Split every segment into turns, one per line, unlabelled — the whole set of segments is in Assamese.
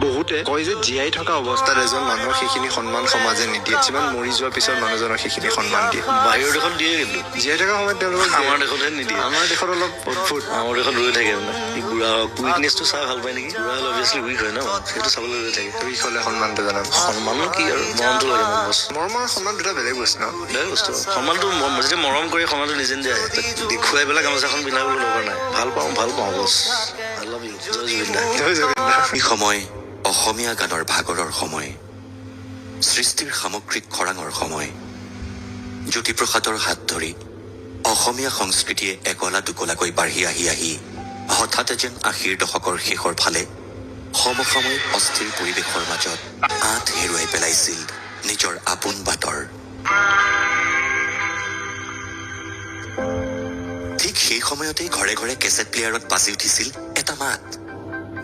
বহুতে কয় যে জীয়াই থকা অৱস্থাত এজন মানুহক সেইখিনি সন্মান সমাজে নিদিয়ে, যিমান মৰি যোৱাৰ পিছত মানুহজনক সেইখিনি সন্মান দিয়ে।
বাহিৰৰ দেশত দিয়ে, কিন্তু
জীয়াই থকা সময়ত তেওঁলোকক
আমাৰ দেশতহে নিদিয়ে।
আমাৰ দেশত অলপ অদ্ভুত।
আমাৰ দেশত ৰৈ থাকে মানে বুঢ়া হওক, উইকনেছটো চাই ভাল পায় নেকি? বুঢ়া হ'লে অভিয়াছলি উইক হয় ন, সেইটো চাবলৈ ৰৈ থাকে।
উইক হ'লে সন্মানটো জানাম।
সন্মান কি আৰু মৰমটো লাগে মন বস্তু।
মৰম আৰু সন্মান দুটা বেলেগ বস্তু ন।
বেলেগ বস্তু। সন্মানটো যেতিয়া মৰম কৰি সন্মানটো নিজে নিজে আহে। দেখুৱাই পেলাই গামোচাখন পিন্ধাবলৈ দৰকাৰ নাই। ভাল পাওঁ বছ। I love you. জয় জুবিন দা।
জয় জগন্নাথ।
এই সময় অসমীয়া গানৰ ভাগৰৰ সময়, সৃষ্টিৰ সামগ্ৰিক খৰাঙৰ সময়। জ্যোতিপ্ৰসাদৰ হাত ধৰি অসমীয়া সংস্কৃতিয়ে একলা দুকলাকৈ বাঢ়ি আহি হঠাতে যেন ৮০ৰ দশকৰ শেষৰ ফালে সমসাময়িক অস্থিৰ পৰিৱেশৰ মাজত আঁত হেৰুৱাই পেলাইছিল নিজৰ আপোন বাটৰ। ঠিক সেই সময়তেই ঘৰে ঘৰে কেছেট প্লেয়াৰত বাজি উঠিছিল এটা মাত।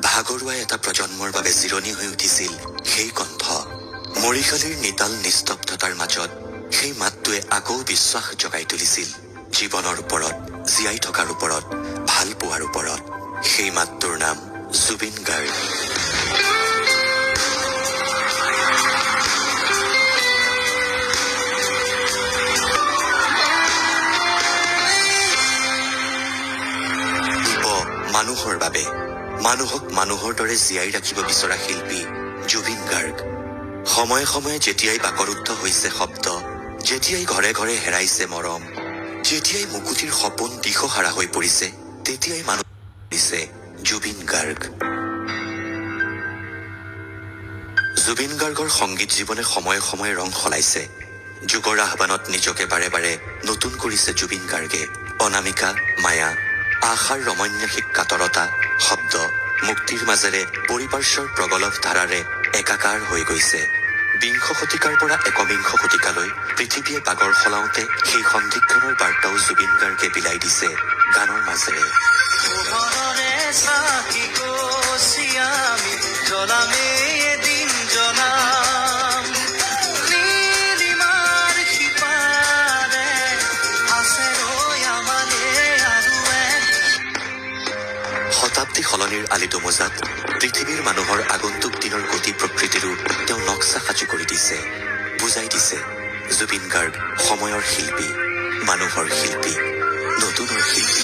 ভাগৰুৱা এটা প্ৰজন্মৰ বাবে জিৰণি হৈ উঠিছিল সেই কণ্ঠ। মৰিশালীৰ নিতাল নিস্তব্ধতাৰ মাজত সেই মাতটোৱে আকৌ বিশ্বাস জগাই তুলিছিল জীৱনৰ ওপৰত, জীয়াই থকাৰ ওপৰত, ভাল পোৱাৰ ওপৰত। সেই মাতটোৰ নাম জুবিন গাৰ্গ। মানুহৰ বাবে, মানুহক মানুহৰ দৰে জীয়াই ৰাখিব বিচৰা শিল্পী জুবিন গাৰ্গ। সময়ে সময়ে যেতিয়াই বাকৰুদ্ধ হৈছে শব্দ, যেতিয়াই ঘৰে ঘৰে হেৰাইছে মৰম, যেতিয়াই মুকুতিৰ সপোন দিশহাৰা হৈ পৰিছে, তেতিয়াই মানুহ দিছে জুবিন গাৰ্গ। জুবিন গাৰ্গৰ সংগীত জীৱনে সময়ে সময়ে ৰং সলাইছে। যুগৰ আহ্বানত নিজকে বাৰে বাৰে নতুন কৰিছে জুবিন গাৰ্গে। অনামিকা, মায়া, আশাৰ ৰমন্যাসিক কাতৰতা, শব্দ, মুক্তিৰ মাজেৰে পৰিপাৰ্শ্বৰ প্ৰগলভ ধাৰাৰে একাকাৰ হৈ গৈছে। বিংশ শতিকাৰ পৰা একবিংশ শতিকালৈ পৃথিৱীয়ে বাগৰ সলাওঁতে সেই সন্ধিক্ষণৰ বাৰ্তাও জুবিন গাৰ্গে বিলাই দিছে গানৰ মাজেৰে। শতাব্দী সলনিৰ আলিদোমোজাত পৃথিৱীৰ মানুহৰ আগন্তুক দিনৰ গতি প্ৰকৃতিৰো তেওঁ নক্সা সাজু কৰি দিছে, বুজাই দিছে। জুবিন গাৰ্গ সময়ৰ শিল্পী, মানুহৰ শিল্পী, নতুনৰ শিল্পী।